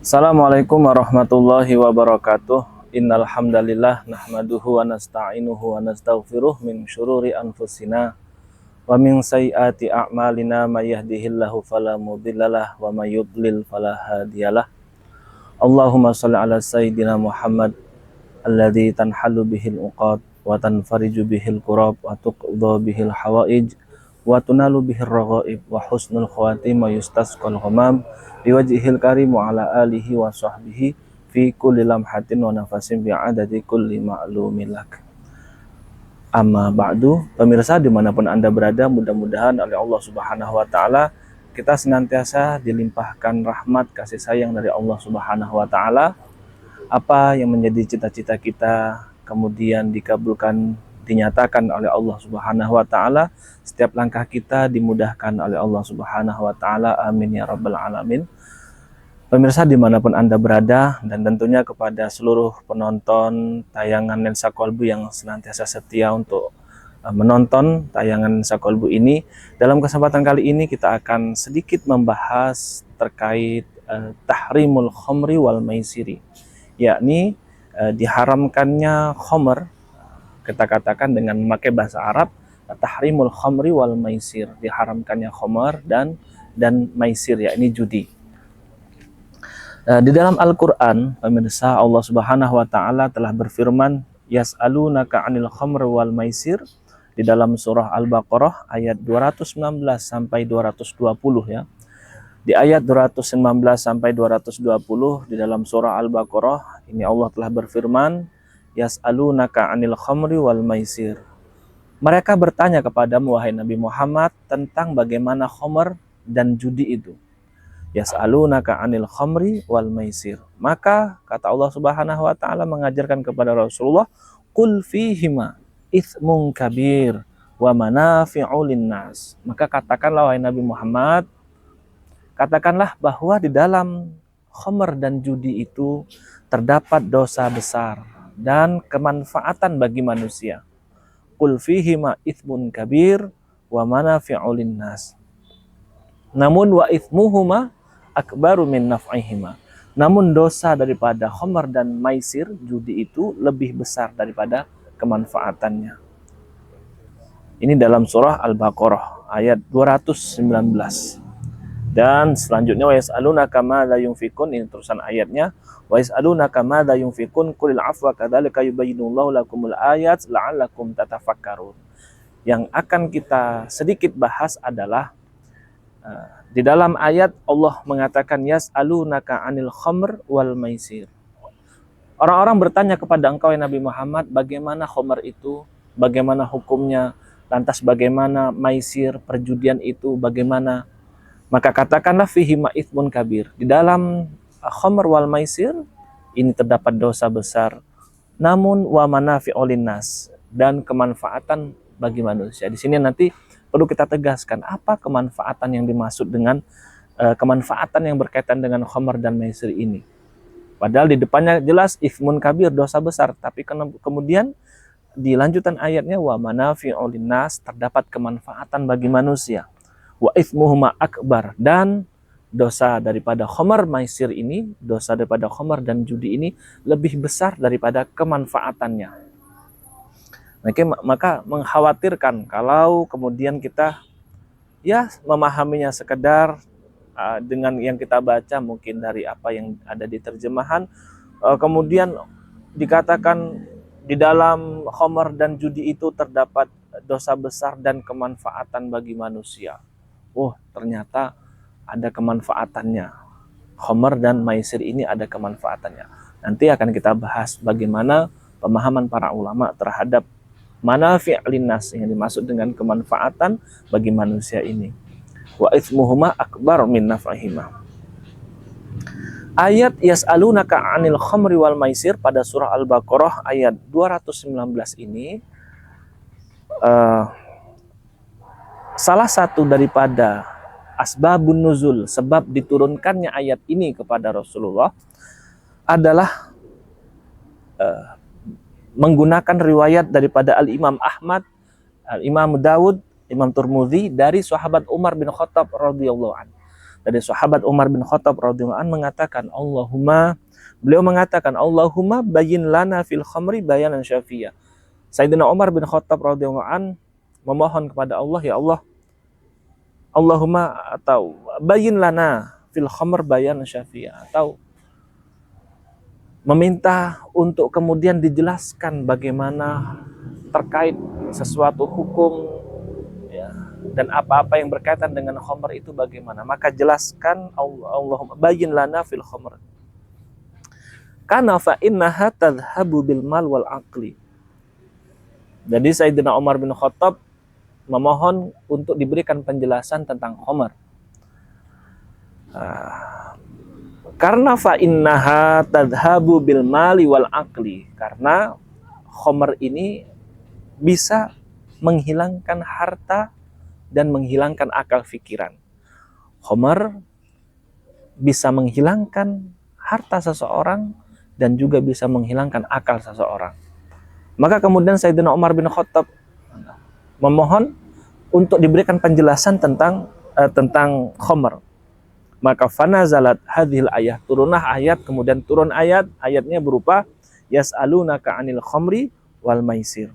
Assalamualaikum warahmatullahi wabarakatuh. Innal hamdalillah nahmaduhu wa nasta'inuhu wa nastaghfiruh min syururi anfusina wa min sayyiati a'malina may yahdihillahu fala mudhillalah wa may yudlil fala hadiyalah. Allahumma shalli ala sayyidina Muhammad alladzi tanhalu bihil uqad wa tanfariju bihil kurab wa tuqdha bihil hawaij wa tunalu bihir raghaib wa husnul khawatim wa yustasqal ghamam biwajhil karim wa ala alihi wa sahbihi fi kulli lamhatin wa nafasin bi'adadi kulli ma'lumilak. Amma ba'du, pemirsa dimanapun Anda berada, mudah-mudahan oleh Allah Subhanahu wa Ta'ala kita senantiasa dilimpahkan rahmat kasih sayang dari Allah Subhanahu wa Ta'ala. Apa yang menjadi cita-cita kita kemudian dikabulkan, dinyatakan oleh Allah Subhanahu wa Ta'ala. Setiap langkah kita dimudahkan oleh Allah Subhanahu wa Ta'ala. Amin ya rabbal alamin. Pemirsa dimanapun Anda berada, dan tentunya kepada seluruh penonton tayangan Lensa Kolbu yang senantiasa setia untuk menonton tayangan Lensa Kolbu ini. Dalam kesempatan kali ini kita akan sedikit membahas terkait tahrimul khomri wal maisiri, yakni diharamkannya khomer. Kita katakan dengan memakai bahasa Arab, tahrimul khomri wal maisir, diharamkannya khomer dan maisir, yakni judi. Di dalam Al-Quran, pemirsa, Allah Subhanahu wa Ta'ala telah berfirman, yas'alunaka 'anil khamr wal maisir, di dalam surah Al-Baqarah ayat 219 sampai 220 ya. Di ayat 219 sampai 220 di dalam surah Al-Baqarah ini Allah telah berfirman, yas'alunaka 'anil khamri wal maisir. Mereka bertanya kepadamu wahai Nabi Muhammad tentang bagaimana khamr dan judi itu. Yas'alunaka 'anil khamri wal maisir. Maka kata Allah Subhanahu wa Ta'ala mengajarkan kepada Rasulullah, qul fihima itsmun kabir wa manafi'u linnas. Maka katakanlah wahai Nabi Muhammad, katakanlah bahwa di dalam khamr dan judi itu terdapat dosa besar dan kemanfaatan bagi manusia. Qul fihima itsmun kabir wa manafi'u linnas. Namun wa itsmuhuma akbaru min naf'ihima. Namun dosa daripada khamr dan maisir, judi itu lebih besar daripada kemanfaatannya. Ini dalam surah Al-Baqarah ayat 219. Dan selanjutnya wa yas'alunaka madza yunfikun, ini terusan ayatnya. Wa yas'alunaka madza yunfikun qulil afwa kadzalika yubayyinullahu lakumul ayat la'allakum tatafakkarun. Yang akan kita sedikit bahas adalah di dalam ayat Allah mengatakan yas'alunaka 'anil khamr wal maisir. Orang-orang bertanya kepada engkau ya Nabi Muhammad, bagaimana khamr itu, bagaimana hukumnya, lantas bagaimana maisir, perjudian itu bagaimana? Maka katakanlah fihi ma'ithmun kabir. Di dalam khamr wal maisir ini terdapat dosa besar, namun wa manafi'u linnas, dan kemanfaatan bagi manusia. Di sini nanti perlu kita tegaskan apa kemanfaatan yang dimaksud dengan kemanfaatan yang berkaitan dengan khamr dan maisir ini. Padahal di depannya jelas itsmun kabir, dosa besar, tapi kemudian di lanjutan ayatnya wa manafi'u linnas, terdapat kemanfaatan bagi manusia. Wa itsmuhuma akbar, dan dosa daripada khamr maisir ini, dosa daripada khamr dan judi ini lebih besar daripada kemanfaatannya. Maka mengkhawatirkan kalau kemudian kita ya memahaminya sekedar dengan yang kita baca mungkin dari apa yang ada di terjemahan, kemudian dikatakan di dalam khamr dan judi itu terdapat dosa besar dan kemanfaatan bagi manusia. Oh, ternyata ada kemanfaatannya. Khamr dan maisir ini ada kemanfaatannya. Nanti akan kita bahas bagaimana pemahaman para ulama terhadap manafi' linnas yang dimaksud dengan kemanfaatan bagi manusia ini. Wa itsmuhuma akbar min naf'ihima. Ayat yas'alunaka 'anil khamri wal maisir pada surah Al-Baqarah ayat 219 ini salah satu daripada asbabun nuzul, sebab diturunkannya ayat ini kepada Rasulullah adalah menggunakan riwayat daripada Al-Imam Ahmad, Al-Imam Dawud, Imam Turmudzi dari sahabat Umar bin Khattab radhiyallahu anhu. Dari sahabat Umar bin Khattab radhiyallahu anhu mengatakan, beliau mengatakan, Allahumma bayyin lana fil khamri bayanan syafiya. Sayyidina Umar bin Khattab radhiyallahu anhu memohon kepada Allah, ya Allah, Allahumma, atau bayyin lana fil khamr bayanan syafiya, atau meminta untuk kemudian dijelaskan bagaimana terkait sesuatu hukum, ya, dan apa-apa yang berkaitan dengan khamr itu bagaimana. Maka jelaskan, Allahumma bayyin lana fil khamr kana fa innaha tadhhabu bil mal wal aqli. Jadi Sayyidina Umar bin Khattab memohon untuk diberikan penjelasan tentang khamr. Karena fa innaha tadhhabu bil mali wal aqli, karena khamr ini bisa menghilangkan harta dan menghilangkan akal pikiran. Khamr bisa menghilangkan harta seseorang dan juga bisa menghilangkan akal seseorang. Maka kemudian Sayyidina Umar bin Khattab memohon untuk diberikan penjelasan tentang khamr. Maka fanazalat hadhil ayat, turunlah ayat, kemudian turun ayatnya berupa yas'alunaka 'anil khamri wal maisir.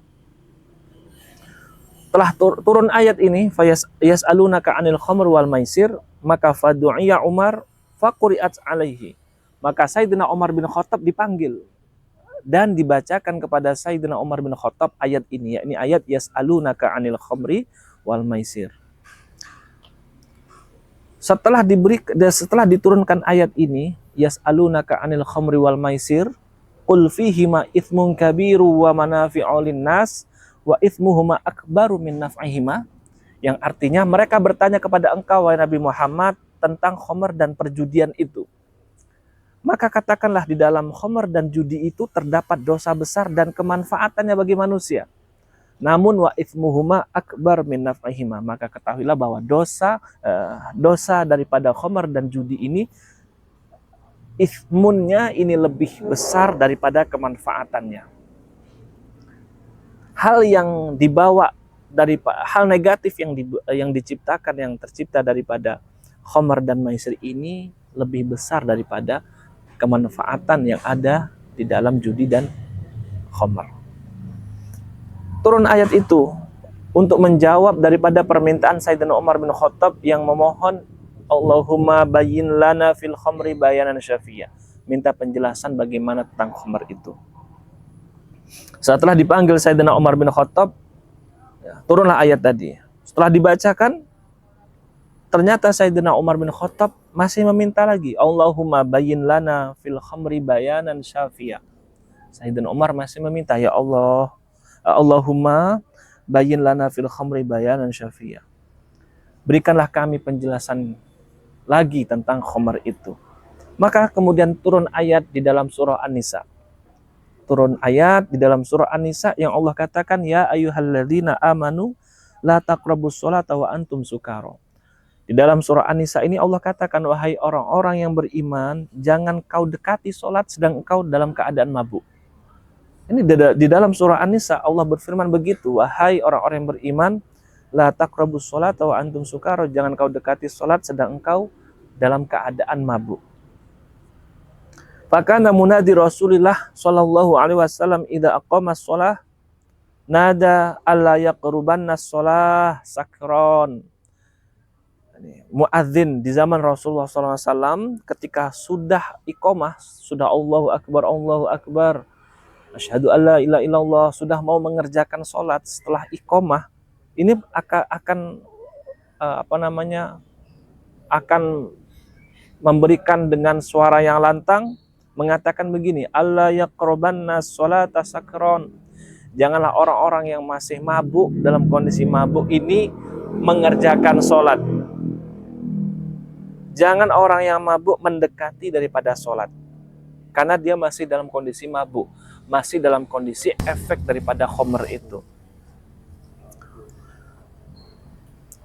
Telah turun ayat ini, yas'alunaka 'anil khamri wal maisir, maka fadu'iya Umar faquri'at alaihi. Maka Sayyidina Umar bin Khattab dipanggil dan dibacakan kepada Sayyidina Umar bin Khattab ayat ini, yakni ayat yas'alunaka 'anil khamri wal maisir. Setelah diturunkan ayat ini, yas'alunaka 'anil khamri wal maisir, qul fihima itsmun kabiru wa manafi'u lin-nas wa itsmuhuma akbaru min naf'ihima, yang artinya mereka bertanya kepada engkau wahai Nabi Muhammad tentang khamr dan perjudian itu. Maka katakanlah di dalam khamr dan judi itu terdapat dosa besar dan kemanfaatannya bagi manusia. Namun wa itsmuhuma akbar min naf'ihima, maka ketahuilah bahwa dosa daripada khamr dan judi ini, itsmunnya ini lebih besar daripada kemanfaatannya. Hal yang dibawa dari hal negatif yang diciptakan, yang tercipta daripada khamr dan maisir ini lebih besar daripada kemanfaatan yang ada di dalam judi dan khamr. Turun ayat itu untuk menjawab daripada permintaan Sayyidina Umar bin Khattab yang memohon Allahumma bayyin lana fil khamri bayanan syafiya, minta penjelasan bagaimana tentang khamr itu. Setelah dipanggil Sayyidina Umar bin Khattab, turunlah ayat tadi. Setelah dibacakan, ternyata Sayyidina Umar bin Khattab masih meminta lagi, Allahumma bayyin lana fil khamri bayanan syafiya. Sayyidina Umar masih meminta, ya Allah, Allahumma bayyin lana fil khamri bayanan syafiya. Berikanlah kami penjelasan lagi tentang khamr itu. Maka kemudian turun ayat di dalam surah An-Nisa. Turun ayat di dalam surah An-Nisa yang Allah katakan, ya ayyuhalladzina amanu la taqrabus sholata wa antum sukara. Di dalam surah An-Nisa ini Allah katakan, wahai orang-orang yang beriman, jangan kau dekati sholat sedang engkau dalam keadaan mabuk. Ini di dalam surah An-Nisa Allah berfirman begitu, wahai orang-orang yang beriman, la taqrabus sholata wa antum sukara, jangan kau dekati sholat sedang engkau dalam keadaan mabuk. Fakana munadi Rasulillah sallallahu alaihi wasallam idza aqama shalah nada alla yaqrubanna shalah sakron. Muadzin di zaman Rasulullah sallallahu alaihi wasallam ketika sudah iqamah, sudah Allahu akbar, asyhadu alla ilaha illallah, sudah mau mengerjakan salat, setelah iqamah ini akan akan memberikan dengan suara yang lantang mengatakan begini, alla yaqrabanna sholata sakron. Janganlah orang-orang yang masih mabuk, dalam kondisi mabuk ini mengerjakan sholat. Jangan orang yang mabuk mendekati daripada sholat, karena dia masih dalam kondisi mabuk, masih dalam kondisi efek daripada khamr itu.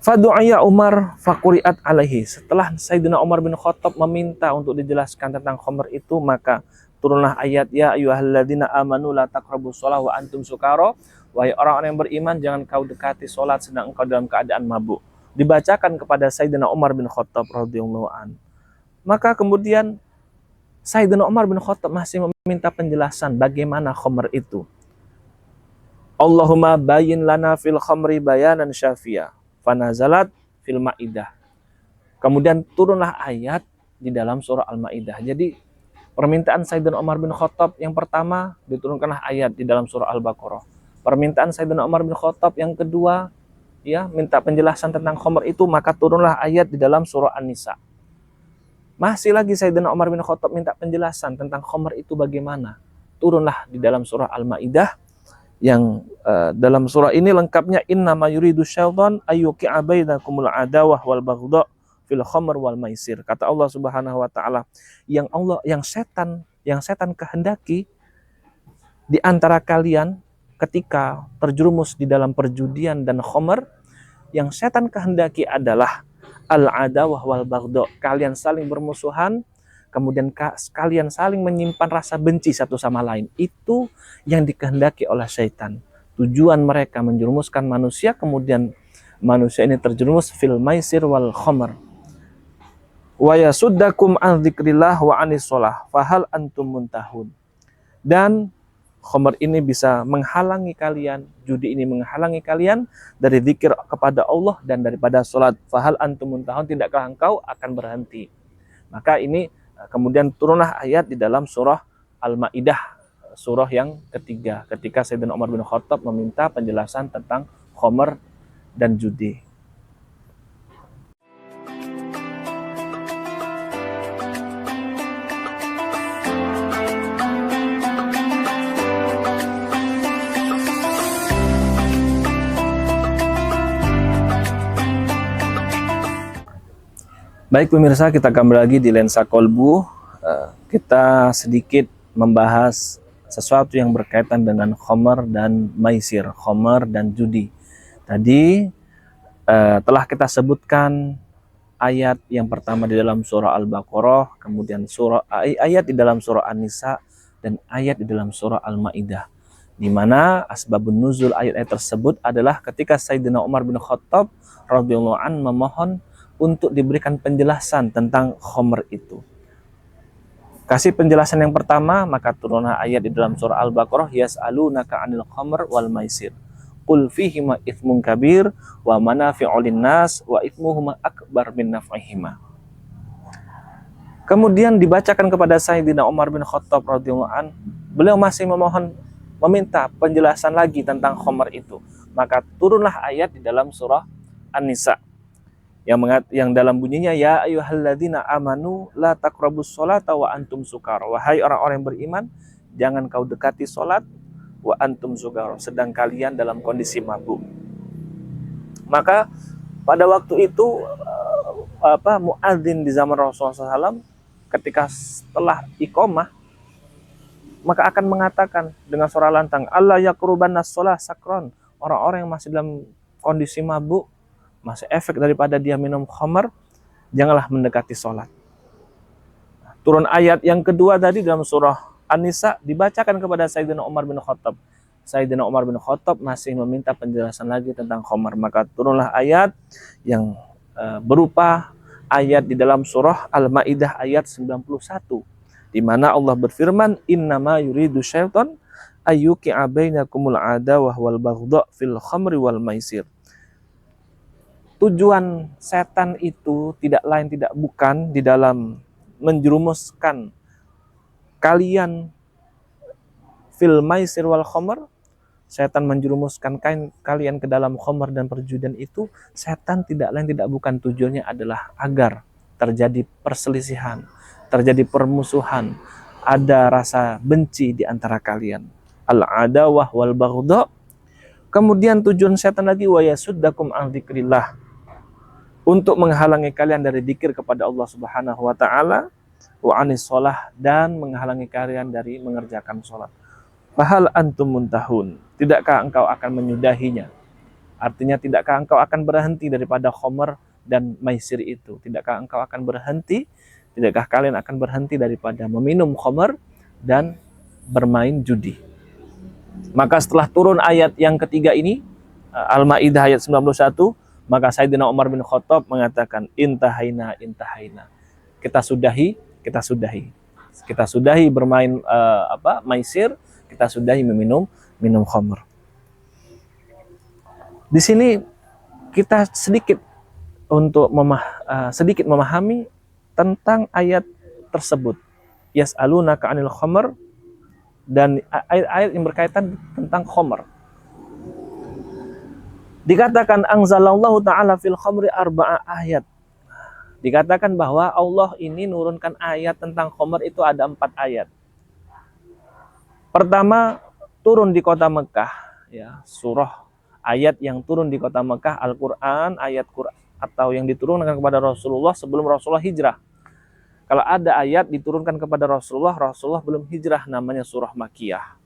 Fadu'aya Umar faquri'at alaihi. Setelah Sayyidina Umar bin Khattab meminta untuk dijelaskan tentang khamr itu, maka turunlah ayat, ya ayyuhalladzina amanu la taqrabus shalah wa antum sukara. Wahai orang-orang yang beriman, jangan kau dekati salat sedang engkau dalam keadaan mabuk. dibacakan kepada Sayyidina Umar bin Khattab radhiyallahu an. Maka kemudian Sayyidina Umar bin Khattab masih meminta penjelasan bagaimana khamr itu. Allahumma bayyin lana fil khamri bayanan syafiya. Fanazalat fil Maidah. Kemudian turunlah ayat di dalam surah Al-Maidah. Jadi permintaan Sayyidina Umar bin Khattab yang pertama, diturunkanlah ayat di dalam surah Al-Baqarah. Permintaan Sayyidina Umar bin Khattab yang kedua, ya, minta penjelasan tentang khamr itu, maka turunlah ayat di dalam surah An-Nisa. Masih lagi Sayyidina Umar bin Khattab minta penjelasan tentang khamr itu bagaimana. Turunlah di dalam surah Al-Maidah yang dalam surah ini lengkapnya innama yuridu syaitan ayyuqi'a bainakumul adawah wal baghdha fil khamr wal maisir. Kata Allah Subhanahu wa taala, yang setan kehendaki di antara kalian ketika terjerumus di dalam perjudian dan khamr, yang setan kehendaki adalah al-adawah wal baghdha, kalian saling bermusuhan, kemudian kalian saling menyimpan rasa benci satu sama lain. Itu yang dikehendaki oleh syaitan. Tujuan mereka menjerumuskan manusia, kemudian manusia ini terjerumus fil maisir wal khamr. Wa yasuddakum an dzikrillah wa anis shalah fahal antum muntahun. Dan khamr ini bisa menghalangi kalian, judi ini menghalangi kalian dari zikir kepada Allah dan daripada salat. Fahal antum muntahun, tidakkah engkau akan berhenti? Maka ini kemudian turunlah ayat di dalam surah Al-Maidah, surah yang ketiga, ketika Sayyidina Umar bin Khattab meminta penjelasan tentang khamr dan judi. Baik pemirsa, kita kembali lagi di Lensa Kolbu. Kita sedikit membahas sesuatu yang berkaitan dengan khamr dan maisir, khamr dan judi. Tadi telah kita sebutkan ayat yang pertama di dalam surah Al-Baqarah, kemudian ayat di dalam surah An-Nisa, dan ayat di dalam surah Al-Maidah. Di mana asbabun nuzul ayat-ayat tersebut adalah ketika Sayyidina Umar bin Khattab radhiyallahu an memohon untuk diberikan penjelasan tentang khamr itu. Kasih penjelasan yang pertama, maka turunlah ayat di dalam surah Al-Baqarah, yas'alunaka 'anil khamr wal maisir. Qul fihima itsmun kabir wa manafi'u lin-nas wa itsmuhuma akbar min naf'ihima. Kemudian dibacakan kepada Sayyidina Umar bin Khattab radhiyallahu an, beliau masih meminta penjelasan lagi tentang khamr itu. Maka turunlah ayat di dalam surah An-Nisa yang dalam bunyinya, ya ayyuhalladzina amanu la taqrabus sholata wa antum sukara. Wahai orang-orang yang beriman, jangan kau dekati salat wa antum sukara, sedang kalian dalam kondisi mabuk. Maka pada waktu itu muadzin di zaman Rasulullah SAW ketika setelah iqamah, maka akan mengatakan dengan suara lantang, Allah yaqrubannas shalah sakron, orang-orang yang masih dalam kondisi mabuk, masih efek daripada dia minum khamr, janganlah mendekati sholat. Turun ayat yang kedua tadi dalam surah An-Nisa, dibacakan kepada Sayyidina Umar bin Khattab. Sayyidina Umar bin Khattab masih meminta penjelasan lagi tentang khamr. Maka turunlah ayat yang berupa ayat di dalam surah Al-Maidah ayat 91. Di mana Allah berfirman, innama yuridu syaitan ayyuqi'a bainakumul adawah wal baghdha fil khamri wal maisir. Tujuan setan itu tidak lain tidak bukan di dalam menjerumuskan kalian fil maisir wal khamr. Setan menjerumuskan kalian ke dalam khamr dan perjudian itu. Setan tidak lain tidak bukan tujuannya adalah agar terjadi perselisihan, terjadi permusuhan, ada rasa benci di antara kalian. Al-adawah wal baghdha. Kemudian tujuan setan lagi, wa yasuddakum an dzikrillah, untuk menghalangi kalian dari dzikir kepada Allah Subhanahu wa taala, wa anis shalah, dan menghalangi kalian dari mengerjakan salat. Fahal antum muntahun, tidakkah engkau akan menyudahinya? Artinya tidakkah engkau akan berhenti daripada khamr dan maisir itu? Tidakkah engkau akan berhenti? Tidakkah kalian akan berhenti daripada meminum khamr dan bermain judi? Maka setelah turun ayat yang ketiga ini, Al-Maidah ayat 91, Maka Sayyidina Umar bin Khattab mengatakan, intahaina, intahaina. Kita sudahi, kita sudahi. Kita sudahi bermain maisir, kita sudahi minum khamr. Di sini kita sedikit memahami tentang ayat tersebut. Yas'alunaka 'anil khamr, dan ayat-ayat yang berkaitan tentang khamr. Dikatakan anzalallahu ta'ala fil khamri arba'a ayat. Dikatakan bahwa Allah ini nurunkan ayat tentang khamr itu ada 4 ayat. Pertama, turun di kota Mekah, ya, surah ayat yang turun di kota Mekah, Al-Qur'an, ayat Qur'an atau yang diturunkan kepada Rasulullah sebelum Rasulullah hijrah. Kalau ada ayat diturunkan kepada Rasulullah belum hijrah, namanya surah Makkiyah.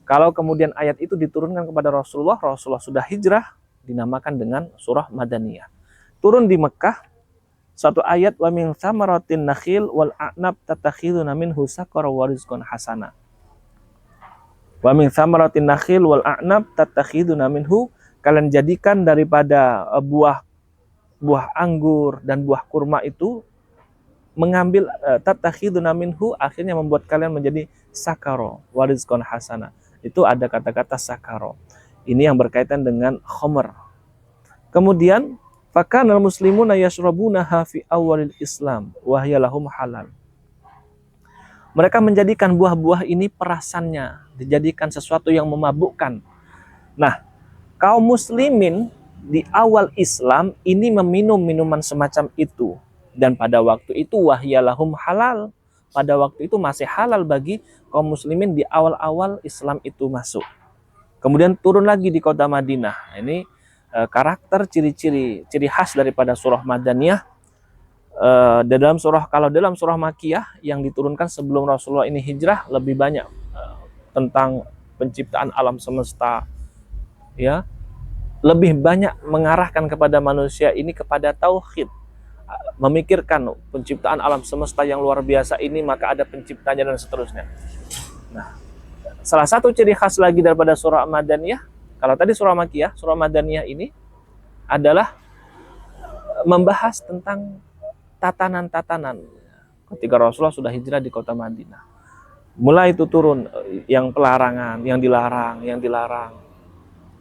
Kalau kemudian ayat itu diturunkan kepada Rasulullah sudah hijrah, dinamakan dengan surah Madaniyah. Turun di Mekah, satu ayat, wa min thamaratin nakhil wal a'nab tatakhiduna minhu sakara wa rizqan hasana. Wa min thamaratin nakhil wal a'nab tatakhiduna minhu, kalian jadikan daripada buah anggur dan buah kurma itu, mengambil tatakhiduna minhu, akhirnya membuat kalian menjadi sakara wa rizqan hasana. Itu ada kata-kata sakara. Ini yang berkaitan dengan khamr. Kemudian fakanal muslimuna yashrabunaha fi awalil Islam wa hiya lahum halal. Mereka menjadikan buah-buah ini perasannya, dijadikan sesuatu yang memabukkan. Nah, kaum muslimin di awal Islam ini meminum minuman semacam itu, dan pada waktu itu wa hiya lahum halal. Pada waktu itu masih halal bagi kaum muslimin di awal-awal Islam itu masuk. Kemudian turun lagi di kota Madinah. Ini karakter ciri khas daripada surah Madaniyah. Kalau dalam surah Makkiyah yang diturunkan sebelum Rasulullah ini hijrah, lebih banyak tentang penciptaan alam semesta, ya, lebih banyak mengarahkan kepada manusia ini kepada tauhid, memikirkan penciptaan alam semesta yang luar biasa ini, maka ada penciptanya dan seterusnya. Nah, salah satu ciri khas lagi daripada surah Madaniyah, kalau tadi surah Makkiyah, surah Madaniyah ini adalah membahas tentang tatanan-tatanan ketika Rasulullah sudah hijrah di kota Madinah. Mulai itu turun yang pelarangan, yang dilarang,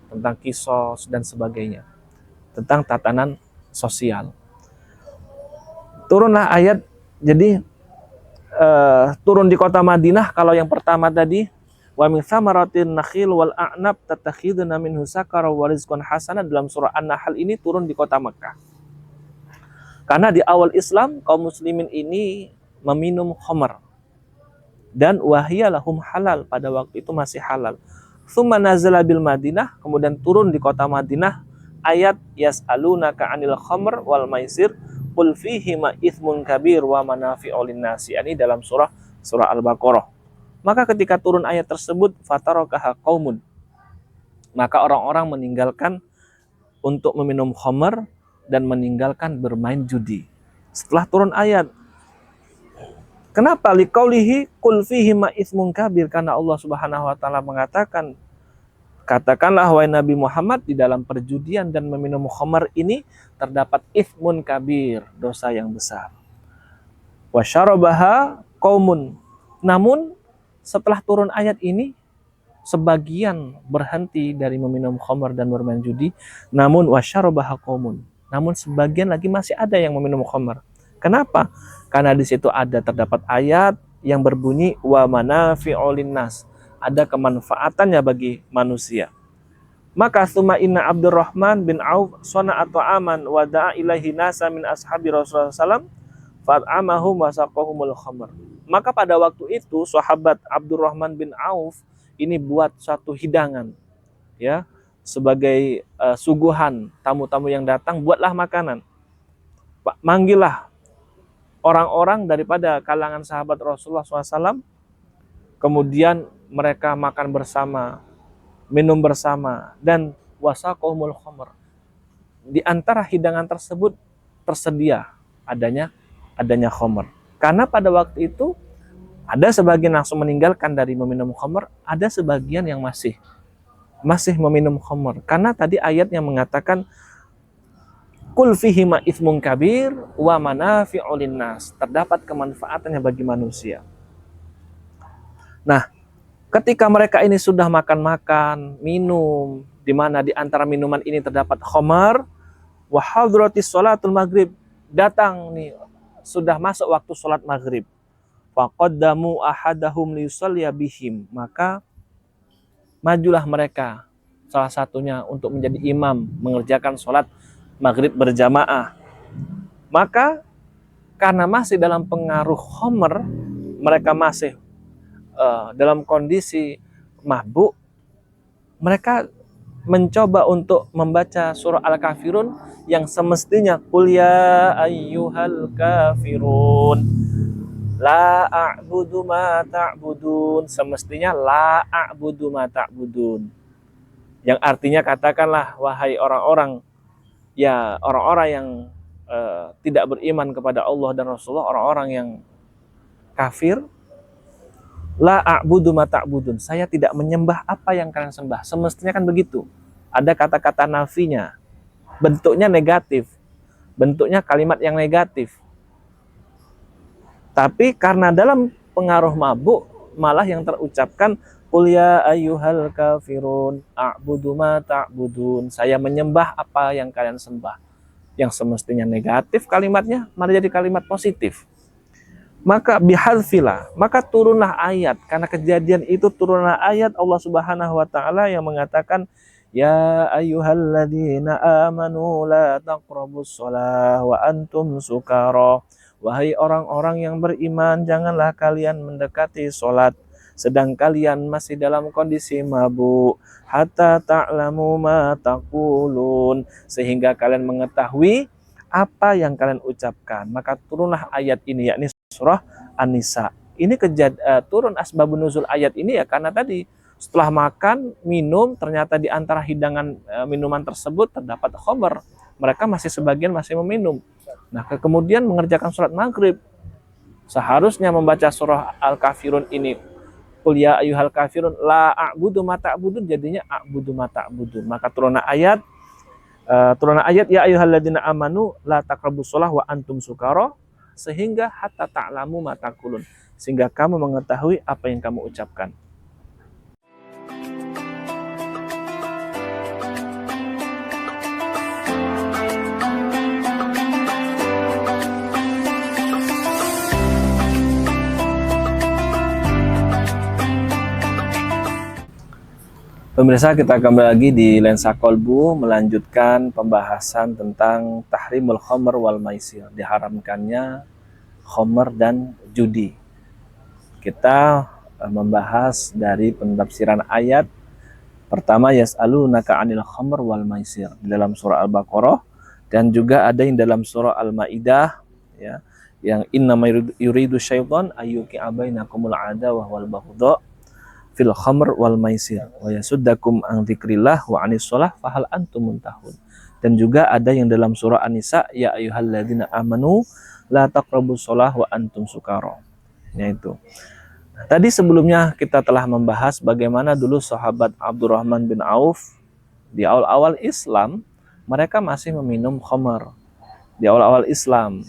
tentang kisos dan sebagainya, tentang tatanan sosial. Turunlah ayat, jadi turun di kota Madinah. Kalau yang pertama tadi, wa min thamaratin nakhil wal a'nab tatakhiduna minhu sakara wa rizqan hasana, dalam surah An-Nahl ini turun di kota Mekah. Karena di awal Islam kaum muslimin ini meminum khamr, dan wahiyya lahum halal, pada waktu itu masih halal. Tsumma nazala bil Madinah, kemudian turun di kota Madinah ayat yas'alunaka 'anil khamr wal maisir qul fihima itsmun kabir wa manafi'u lin-nasi. Ini dalam surah Al-Baqarah. Maka ketika turun ayat tersebut, fatarakaha qaumun, maka orang-orang meninggalkan untuk meminum khamr dan meninggalkan bermain judi. Setelah turun ayat, kenapa? Liqaulihi qul fihima itsmun kabir, karena Allah Subhanahu wa taala mengatakan, katakanlah wahai Nabi Muhammad, di dalam perjudian dan meminum khamr ini terdapat itsmun kabir, dosa yang besar. Wa syarabaha qaumun, namun setelah turun ayat ini, sebagian berhenti dari meminum khamr dan bermain judi. Namun wasyarabaha qaumun, namun sebagian lagi masih ada yang meminum khamr. Kenapa? Karena di situ terdapat ayat yang berbunyi wa manafi'u linnas, ada kemanfaatannya bagi manusia. Maka tsumma inna Abdurrahman bin Auf sana'a ta'aman wa da'a ilaihi nasa min ashabi Rasulullah sallallahu alaihi wasallam fa'amahum wa saqahumul khamr. Maka pada waktu itu sahabat Abdurrahman bin Auf ini buat satu hidangan, ya, sebagai suguhan tamu-tamu yang datang, buatlah makanan. Manggillah orang-orang daripada kalangan sahabat Rasulullah SAW, kemudian mereka makan bersama, minum bersama, dan wasaqahumul khamr. Di antara hidangan tersebut tersedia adanya khamr. Karena pada waktu itu ada sebagian langsung meninggalkan dari meminum khamr, ada sebagian yang masih meminum khamr. Karena tadi ayat yang mengatakan Qul fihima itsmun kabir wa manafi'u linnas. Terdapat kemanfaatannya bagi manusia. Nah, ketika mereka ini sudah makan-makan, minum, di mana di antara minuman ini terdapat khamar, wa hadratis sholatul maghrib, datang nih, sudah masuk waktu sholat maghrib. Faqaddamu ahadahum liyusalliya bihim, maka majulah mereka, salah satunya untuk menjadi imam, mengerjakan sholat maghrib berjamaah. Maka karena masih dalam pengaruh khamr, mereka masih dalam kondisi mabuk, mereka mencoba untuk membaca surah Al-Kafirun yang semestinya qul ya ayyuhal kafirun la a'budu ma ta'budun, semestinya la a'budu ma ta'budun, yang artinya katakanlah wahai orang-orang, ya orang-orang yang tidak beriman kepada Allah dan Rasulullah, orang-orang yang kafir, la a'budu ma ta'budun, saya tidak menyembah apa yang kalian sembah. Semestinya kan begitu. Ada kata-kata nafinya. Bentuknya negatif. Bentuknya kalimat yang negatif. Tapi karena dalam pengaruh mabuk, malah yang terucapkan qul ya ayyuhal kafirun a'budu ma ta'budun, saya menyembah apa yang kalian sembah. Yang semestinya negatif kalimatnya malah jadi kalimat positif. Maka bihadfila, maka turunlah ayat. Karena kejadian itu turunlah ayat Allah Subhanahu wa taala yang mengatakan ya ayyuhalladzina amanu la taqrabus shalah wa antum sukara. Wahai orang-orang yang beriman, janganlah kalian mendekati salat sedang kalian masih dalam kondisi mabuk, hatta ta'lamu ma taqulun, sehingga kalian mengetahui apa yang kalian ucapkan. Maka turunlah ayat ini, yakni surah An-Nisa. Ini turun asbabun nuzul ayat ini ya karena tadi setelah makan, minum, ternyata di antara hidangan minuman tersebut terdapat khamr. Mereka masih sebagian masih meminum. Nah, kemudian mengerjakan sholat maghrib. Seharusnya membaca surah Al-Kafirun ini. Qul ya ayyuhal kafirun la a'budu ma ta'budun, jadinya a'budu ma ta'budun. Maka turun ayat ya ayyuhalladzina amanu la taqrabus shalah wa antum sukara, sehingga hatta ta'lamu ma taqulun, sehingga kamu mengetahui apa yang kamu ucapkan. Pemirsa, kita kembali lagi di Lensa Kolbu melanjutkan pembahasan tentang tahrimul khamr wal maisir, diharamkannya khamr dan judi. Kita membahas dari pentafsiran ayat pertama yas'alunaka 'anil khamr wal maisir di dalam surah Al-Baqarah, dan juga ada yang dalam surah Al-Maidah ya, yang innama yuridu syaitan ayyuqi'a bainakumul adawah wal baghdha fil khamr wal maisir wa yasuddakum an dzikrillah wa anis shalah fahal antum muntahun. Dan juga ada yang dalam surah An-Nisa ya ayyuhalladzina amanu la taqrabus shalah wa antum sukara. Yaitu. Tadi sebelumnya kita telah membahas bagaimana dulu sahabat Abdurrahman bin Auf di awal-awal Islam mereka masih meminum khamr. Di awal-awal Islam,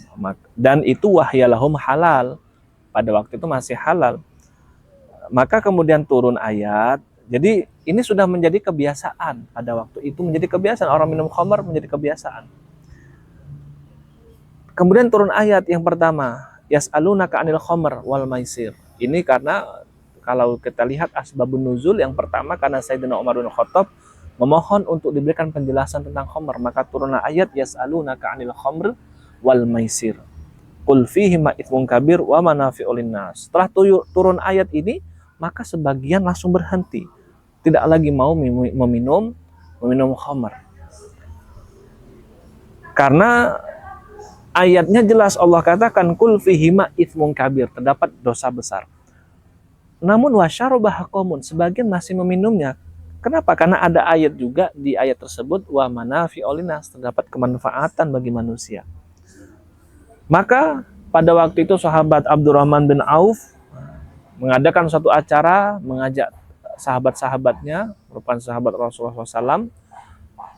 dan itu wahyalahum halal. Pada waktu itu masih halal. Maka kemudian turun ayat. Jadi ini sudah menjadi kebiasaan. Pada waktu itu menjadi kebiasaan. Orang minum khamr menjadi kebiasaan. Kemudian turun ayat yang pertama. Yas'alunaka 'anil khamr wal maisir. Ini karena kalau kita lihat asbabun nuzul, yang pertama karena Sayyidina Umar bin Khattab memohon untuk diberikan penjelasan tentang khamr. Maka turunlah ayat Yas'alunaka 'anil khamr wal maisir. Qul fihima itsmun kabir wa manafi'u linnas. Setelah turun ayat ini, maka sebagian langsung berhenti, tidak lagi mau meminum khamr. Karena ayatnya jelas Allah katakan qul fihima itsmun kabir, terdapat dosa besar. Namun wasyarabah qaumun, sebagian masih meminumnya. Kenapa? Karena ada ayat juga di ayat tersebut wa manafi'u linnas, terdapat kemanfaatan bagi manusia. Maka pada waktu itu sahabat Abdurrahman bin Auf mengadakan suatu acara, mengajak sahabat-sahabatnya, merupakan sahabat Rasulullah SAW,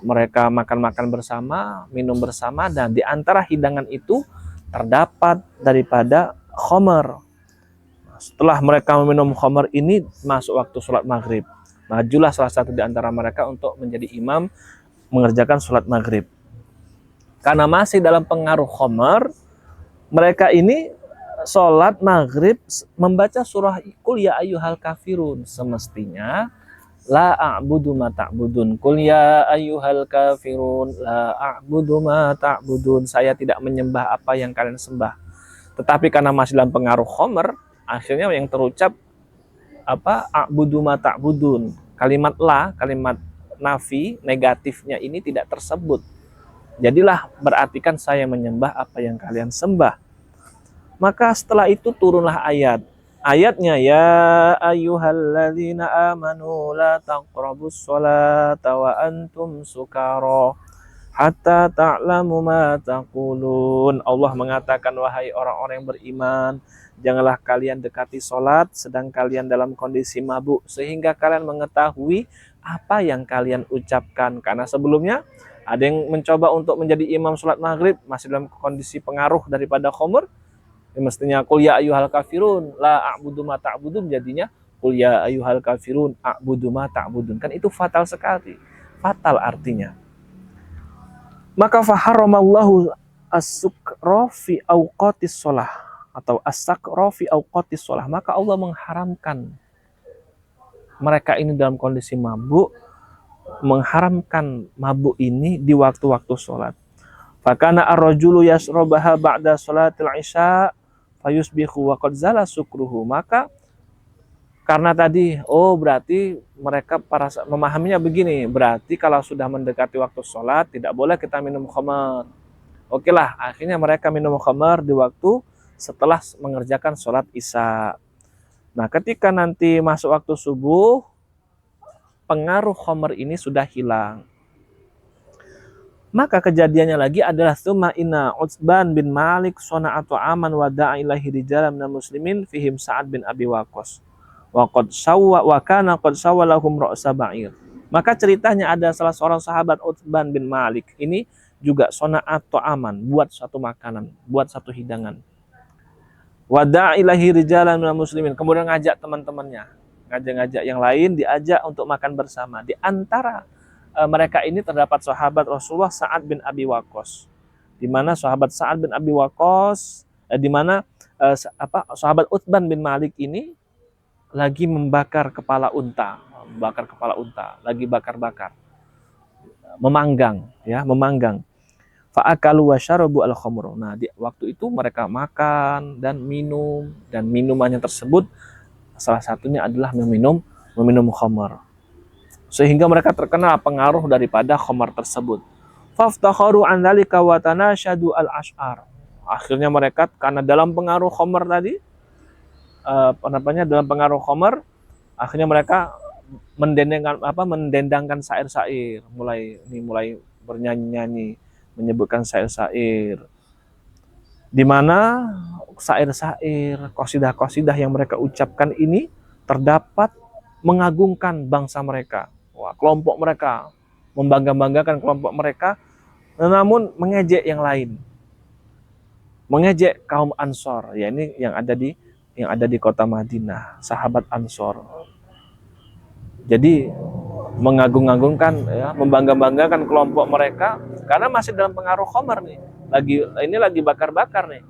mereka makan-makan bersama, minum bersama, dan di antara hidangan itu terdapat daripada khamar. Setelah mereka meminum khamar ini, masuk waktu sholat maghrib. Majulah salah satu di antara mereka untuk menjadi imam mengerjakan sholat maghrib. Karena masih dalam pengaruh khamar, mereka ini sholat maghrib membaca surah Qul ya ayyuhal kafirun. Semestinya la a'budu ma ta'budun. Qul ya ayyuhal kafirun la a'budu ma ta'budun. Saya tidak menyembah apa yang kalian sembah. Tetapi karena masih dalam pengaruh khamar, akhirnya yang terucap a'budu ma ta'budun. Kalimat la, kalimat nafi negatifnya ini tidak tersebut. Jadilah berartikan saya menyembah apa yang kalian sembah. Maka setelah itu turunlah ayat. Ayatnya ya ayyuhalladzina amanu la taqrabus sholata wa antum sukara hatta ta'lamu ma taqulun. Allah mengatakan, wahai orang-orang yang beriman, janganlah kalian dekati sholat sedang kalian dalam kondisi mabuk sehingga kalian mengetahui apa yang kalian ucapkan. Karena sebelumnya ada yang mencoba untuk menjadi imam sholat maghrib masih dalam kondisi pengaruh daripada khamr. Mestinya qul ya ayyuhal kafirun la a'budu ma ta'budun, jadinya qul ya ayyuhal kafirun a'budu ma ta'budun. Kan itu fatal sekali. Fatal artinya. Maka faharramallahu as-sukra fi awqatis shalah atau as-sakra fi awqatis shalah. Maka Allah mengharamkan mereka ini dalam kondisi mabuk, mengharamkan mabuk ini di waktu-waktu sholat. Fakana ar-rajulu yasrabaha ba'da sholatil isya fayusbihu wa qad zala sukruhu. Maka karena tadi berarti mereka memahaminya begini, berarti kalau sudah mendekati waktu sholat tidak boleh kita minum khamar. Oke lah, akhirnya mereka minum khamar di waktu setelah mengerjakan sholat isya. Nah, ketika nanti masuk waktu subuh, pengaruh khamar ini sudah hilang. Maka kejadiannya lagi adalah tsumma inna Utsban bin Malik sana'atu aman wa da'a ilaihi rijalan minal muslimin fihim Sa'ad bin Abi Waqqas wa qad sawwa wa kana qad sawwa lahum ra'sa ba'ir. Maka ceritanya ada salah seorang sahabat Utsban bin Malik ini juga sana'atu aman, buat suatu makanan, buat satu hidangan. Wa da'a ilaihi rijalan minal muslimin, kemudian ngajak teman-temannya, ngajak yang lain diajak untuk makan bersama. Di antara mereka ini terdapat sahabat Rasulullah Sa'ad bin Abi Waqqas, di mana sahabat Sa'ad bin Abi Waqqas, di mana sahabat Utsban bin Malik ini lagi membakar kepala unta, lagi bakar-bakar, memanggang. Fa'akalu wa syarabu al-khamr. Nah, di waktu itu mereka makan dan minum, dan minumannya tersebut salah satunya adalah meminum khamr. Sehingga mereka terkena pengaruh daripada khamar tersebut. Faftakharu an dzalika wa tanashadu al-ash'ar. Akhirnya mereka karena dalam pengaruh khamar tadi, dalam pengaruh khamar, akhirnya mereka mendendangkan syair-syair, mulai bernyanyi-nyanyi, menyebutkan syair-syair. Di mana syair-syair, qasidah-qasidah yang mereka ucapkan ini terdapat mengagungkan bangsa mereka. Kelompok mereka, membangga-banggakan kelompok mereka, namun mengejek yang lain, mengejek kaum Ansor, ya ini yang ada di kota Madinah, sahabat Ansor. Jadi mengagung-agungkan, ya, membangga-banggakan kelompok mereka karena masih dalam pengaruh khamar nih, lagi bakar-bakar nih,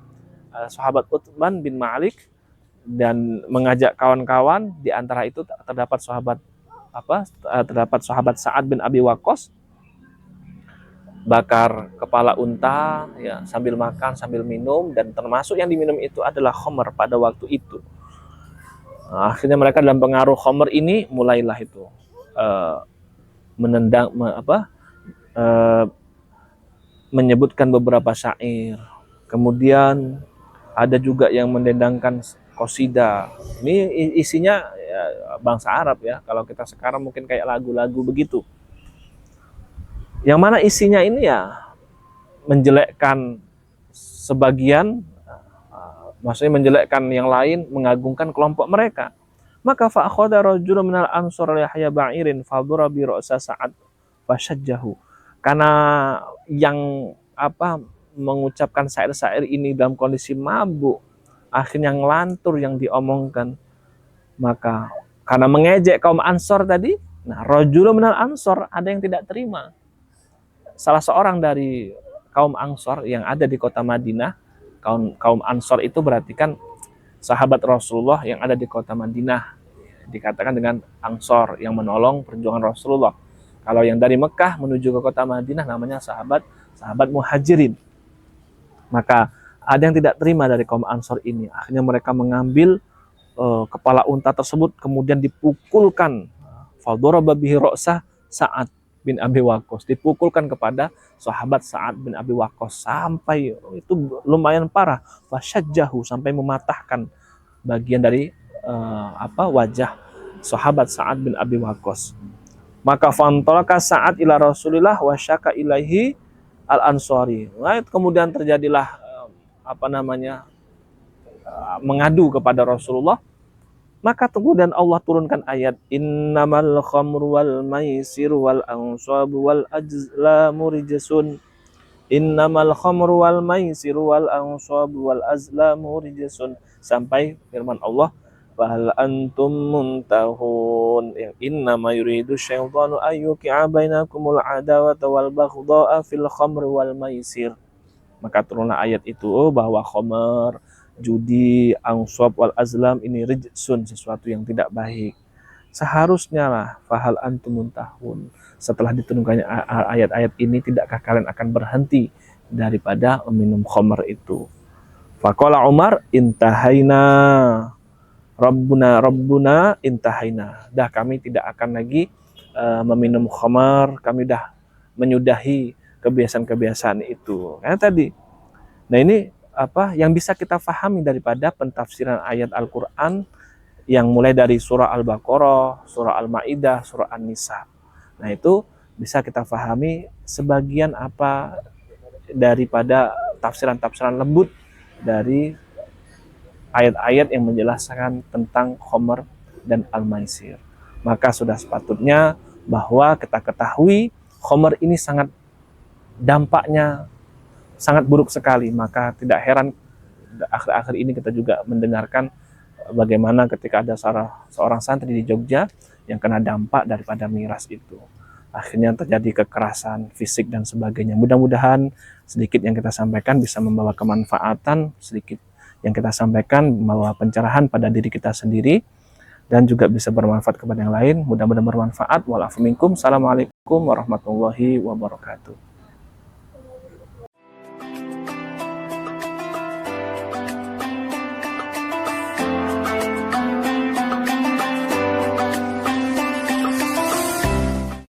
sahabat Utsman bin Malik, dan mengajak kawan-kawan. Di antara itu terdapat sahabat Sa'ad bin Abi Waqqas, bakar kepala unta, ya, sambil makan sambil minum, dan termasuk yang diminum itu adalah khamr pada waktu itu. Nah, akhirnya mereka dalam pengaruh khamr ini mulailah itu menyebutkan beberapa syair. Kemudian ada juga yang mendendangkan qasidah. Ini isinya ya, bangsa Arab ya. Kalau kita sekarang mungkin kayak lagu-lagu begitu. Yang mana isinya ini ya menjelekkan sebagian, maksudnya menjelekkan yang lain, mengagungkan kelompok mereka. Maka fa'akhadha rajulun minal ansar Yahya ba'irin fadhara bi ra'sa Sa'ad fashajjahu. karena yang mengucapkan syair-syair ini dalam kondisi mabuk, akhirnya ngelantur yang diomongkan. Maka karena mengejek kaum Ansor tadi, nah rajulun minal Ansor, ada yang tidak terima. Salah seorang dari kaum Ansor yang ada di kota Madinah, kaum Ansor itu berarti kan sahabat Rasulullah yang ada di kota Madinah, dikatakan dengan Ansor yang menolong perjuangan Rasulullah. Kalau yang dari Mekah menuju ke kota Madinah namanya sahabat Muhajirin. Maka ada yang tidak terima dari kaum Ansor ini. Akhirnya mereka mengambil kepala unta tersebut, kemudian dipukulkan. Fadharaba bihi ra'sah Sa'ad bin Abi Waqqas. Dipukulkan kepada sahabat Sa'ad bin Abi Waqqas sampai itu lumayan parah. Fasyajjahu, sampai mematahkan bagian dari wajah sahabat Sa'ad bin Abi Waqqas. Maka fantolaka Sa'ad ila Rasulillah wa syaka ilaihi al-Ansari. Nah, kemudian terjadilah mengadu kepada Rasulullah. Maka kemudian Allah turunkan ayat innamal khamru wal maisir wal ansabu wal azlamu rijsun. Innamal khamru wal maisir wal ansabu wal azlamu rijsun, sampai firman Allah fahal antum muntahun, yang innama yuridu syaitanu ayyuqi'a bainakumul adawata wal baghdha'a fil khamri wal maisir. Maka turunlah ayat itu bahwa khamar, judi, ansab wal azlam ini rijsun, sesuatu yang tidak baik. Seharusnya lah fahal antum muntahun, setelah diturunkannya ayat-ayat ini, tidakkah kalian akan berhenti daripada meminum khamar itu? Faqala Umar intahaina Rabbuna intahaina, dah kami tidak akan lagi meminum khamar, kami dah menyudahi kebiasaan-kebiasaan itu. Karena tadi, nah ini yang bisa kita pahami daripada pentafsiran ayat Al-Quran yang mulai dari surah Al-Baqarah, surah Al-Ma'idah, surah An-Nisa. Nah itu bisa kita pahami sebagian daripada tafsiran-tafsiran lembut dari ayat-ayat yang menjelaskan tentang khamar dan al-maisir. Maka sudah sepatutnya bahwa kita ketahui khamar ini dampaknya sangat buruk sekali. Maka tidak heran akhir-akhir ini kita juga mendengarkan bagaimana ketika ada seorang santri di Jogja yang kena dampak daripada miras itu. Akhirnya terjadi kekerasan fisik dan sebagainya. Mudah-mudahan sedikit yang kita sampaikan bisa membawa kemanfaatan, sedikit yang kita sampaikan membawa pencerahan pada diri kita sendiri dan juga bisa bermanfaat kepada yang lain. Mudah-mudahan bermanfaat. Wa'alaikum. Assalamualaikum warahmatullahi wabarakatuh.